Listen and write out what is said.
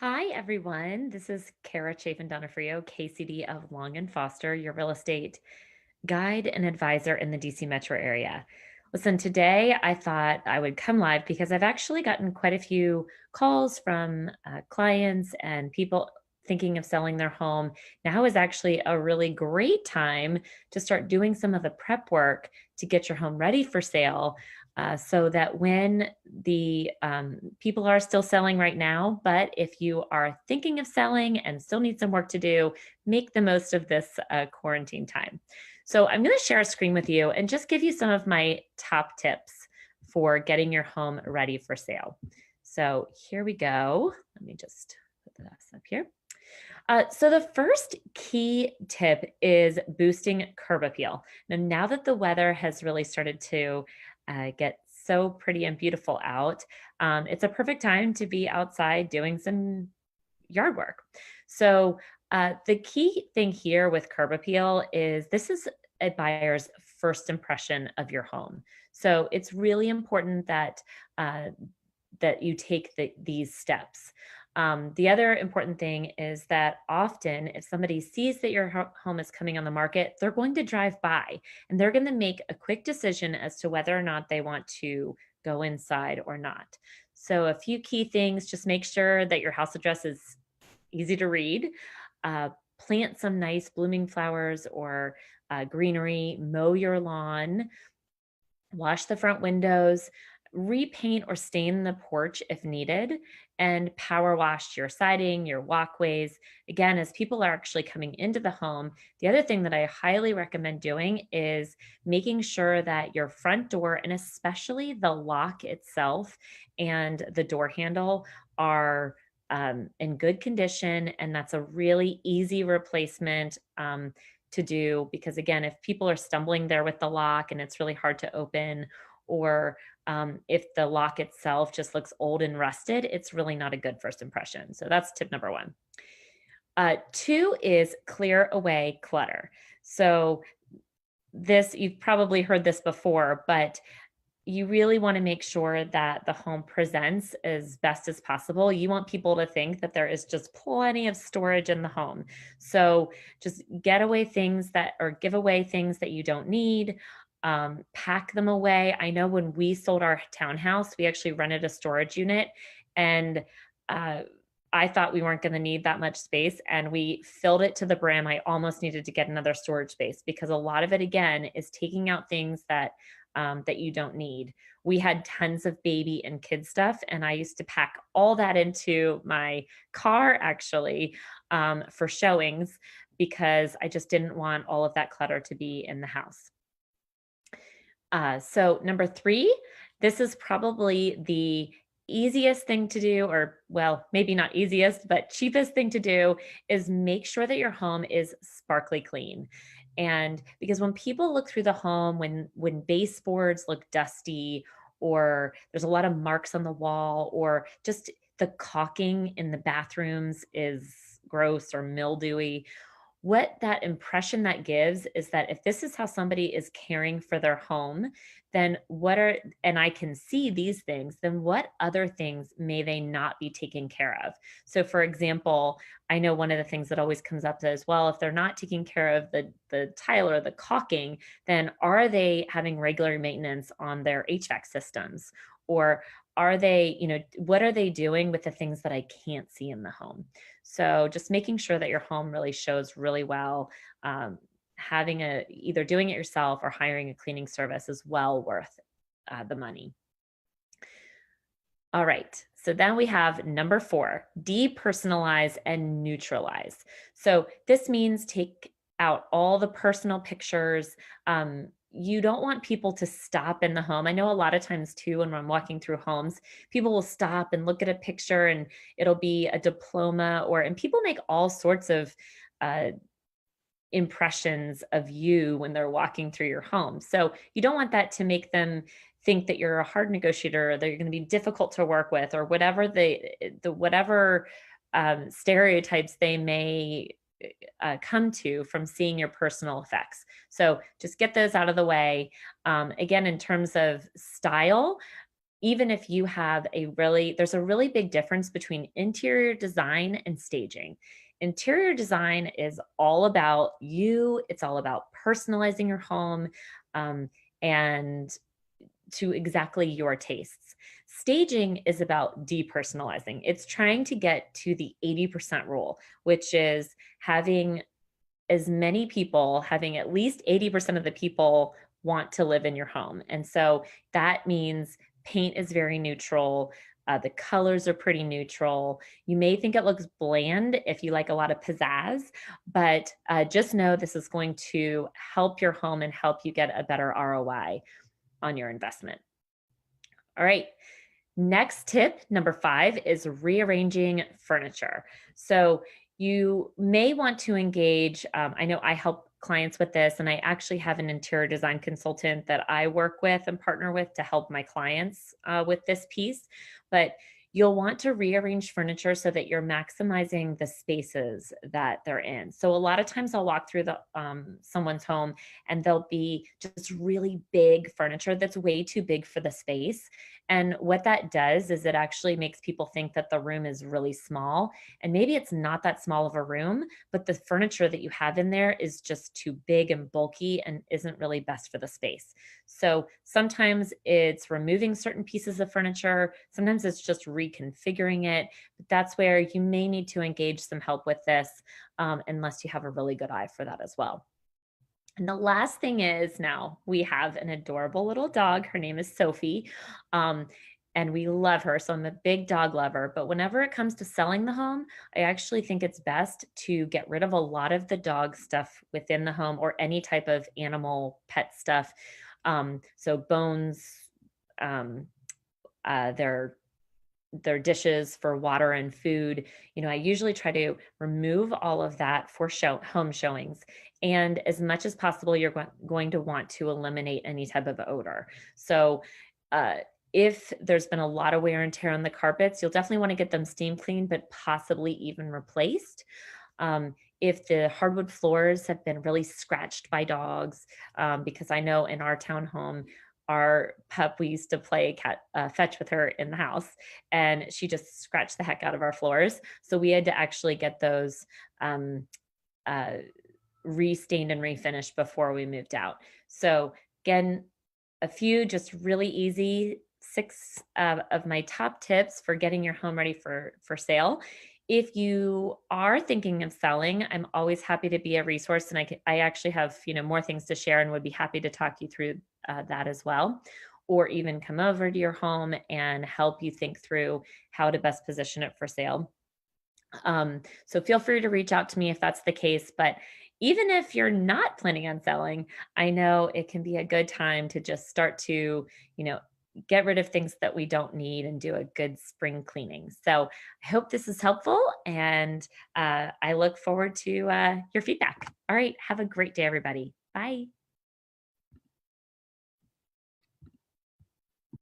Hi, everyone. This is Kara Chafin Donofrio, KCD of Long and Foster, your real estate guide and advisor in the DC metro area. Listen, today I thought I would come live because I've actually gotten quite a few calls from clients and people thinking of selling their home. Now is actually a really great time to start doing some of the prep work to get your home ready for sale. So that when the people are still selling right now, but if you are thinking of selling and still need some work to do, make the most of this quarantine time. So I'm going to share a screen with you and just give you some of my top tips for getting your home ready for sale. So here we go. Let me just put this up here. So the first key tip is boosting curb appeal. Now that the weather has really started to get so pretty and beautiful out, it's a perfect time to be outside doing some yard work. So the key thing here with curb appeal is this is a buyer's first impression of your home. So it's really important uh, that you take these steps. The other important thing is that often, if somebody sees that your home is coming on the market, they're going to drive by and they're going to make a quick decision as to whether or not they want to go inside or not. So, a few key things, just make sure that your house address is easy to read. Uh, Plant some nice blooming flowers or greenery, mow your lawn, wash the front windows, repaint or stain the porch if needed, and power wash your siding, your walkways. Again, as people are actually coming into the home, the other thing that I highly recommend doing is making sure that your front door and especially the lock itself and the door handle are in good condition. And that's a really easy replacement. To do because again if people are stumbling there with the lock and it's really hard to open or if the lock itself just looks old and rusted, it's really not a good first impression. So that's tip number one. Two is clear away clutter. So this, you've probably heard this before, but you really want to make sure that the home presents as best as possible. You want people to think that there is just plenty of storage in the home. So just get away things that or give away things that you don't need. Pack them away. I know when we sold our townhouse, we actually rented a storage unit and uh, I thought we weren't going to need that much space and we filled it to the brim. I almost needed to get another storage space because a lot of it, again, is taking out things that you don't need. We had tons of baby and kid stuff, and I used to pack all that into my car actually for showings because I just didn't want all of that clutter to be in the house. So, number three, this is probably the easiest thing to do, or well, maybe not easiest, but cheapest thing to do is make sure that your home is sparkly clean. And because when people look through the home, when baseboards look dusty, or there's a lot of marks on the wall, or just the caulking in the bathrooms is gross or mildewy, what that impression that gives is that if this is how somebody is caring for their home, then what are, and I can see these things, then what other things may they not be taking care of? So, for example, I know one of the things that always comes up as well, if they're not taking care of the tile or the caulking, then are they having regular maintenance on their HVAC systems? Or are they, what are they doing with the things that I can't see in the home? So just making sure that your home really shows really well. Having a either doing it yourself or hiring a cleaning service is well worth the money. All right. So then we have number four, depersonalize and neutralize. So this means take out all the personal pictures. You don't want people to stop in the home. I know a lot of times too, when I'm walking through homes, people will stop and look at a picture and it'll be a diploma and people make all sorts of uh, impressions of you when they're walking through your home. So you don't want that to make them think that you're a hard negotiator, that you're going to be difficult to work with, or whatever the whatever stereotypes they may come to from seeing your personal effects. So just get those out of the way. Again, in terms of style, even if you have there's a really big difference between interior design and staging. Interior design is all about you, it's all about personalizing your home, um, and to exactly your tastes. Staging is about depersonalizing. It's trying to get to the 80% rule, which is having having at least 80% of the people want to live in your home. And so that means paint is very neutral. The colors are pretty neutral. You may think it looks bland if you like a lot of pizzazz, but just know this is going to help your home and help you get a better ROI on your investment. All right. Next tip, number 5, is rearranging furniture. So you may want to engage, I know I help clients with this, and I actually have an interior design consultant that I work with and partner with to help my clients with this piece. But you'll want to rearrange furniture so that you're maximizing the spaces that they're in. So a lot of times I'll walk through the someone's home and there'll be just really big furniture that's way too big for the space. And what that does is it actually makes people think that the room is really small. And maybe it's not that small of a room, but the furniture that you have in there is just too big and bulky and isn't really best for the space. So sometimes it's removing certain pieces of furniture, sometimes it's just reconfiguring it. But that's where you may need to engage some help with this, unless you have a really good eye for that as well. And the last thing is, now we have an adorable little dog. Her name is Sophie. Um, and we love her. So I'm a big dog lover. But whenever it comes to selling the home, I actually think it's best to get rid of a lot of the dog stuff within the home or any type of animal pet stuff. So bones, um, their dishes for water and food. I usually try to remove all of that for home showings. And as much as possible, you're going to want to eliminate any type of odor. So, uh, if there's been a lot of wear and tear on the carpets, you'll definitely want to get them steam cleaned, but possibly even replaced. If the hardwood floors have been really scratched by dogs, because I know in our townhome, our pup, we used to play cat fetch with her in the house, and she just scratched the heck out of our floors. So we had to actually get those um, uh, re-stained and refinished before we moved out. So again, a few just really easy 6 of my top tips for getting your home ready for sale. If you are thinking of selling, I'm always happy to be a resource, and I actually have more things to share, and would be happy to talk you through that as well, or even come over to your home and help you think through how to best position it for sale. So feel free to reach out to me if that's the case. But even if you're not planning on selling, I know it can be a good time to just start to, you know, get rid of things that we don't need and do a good spring cleaning. So I hope this is helpful, and I look forward to your feedback. All right. Have a great day, everybody. Bye.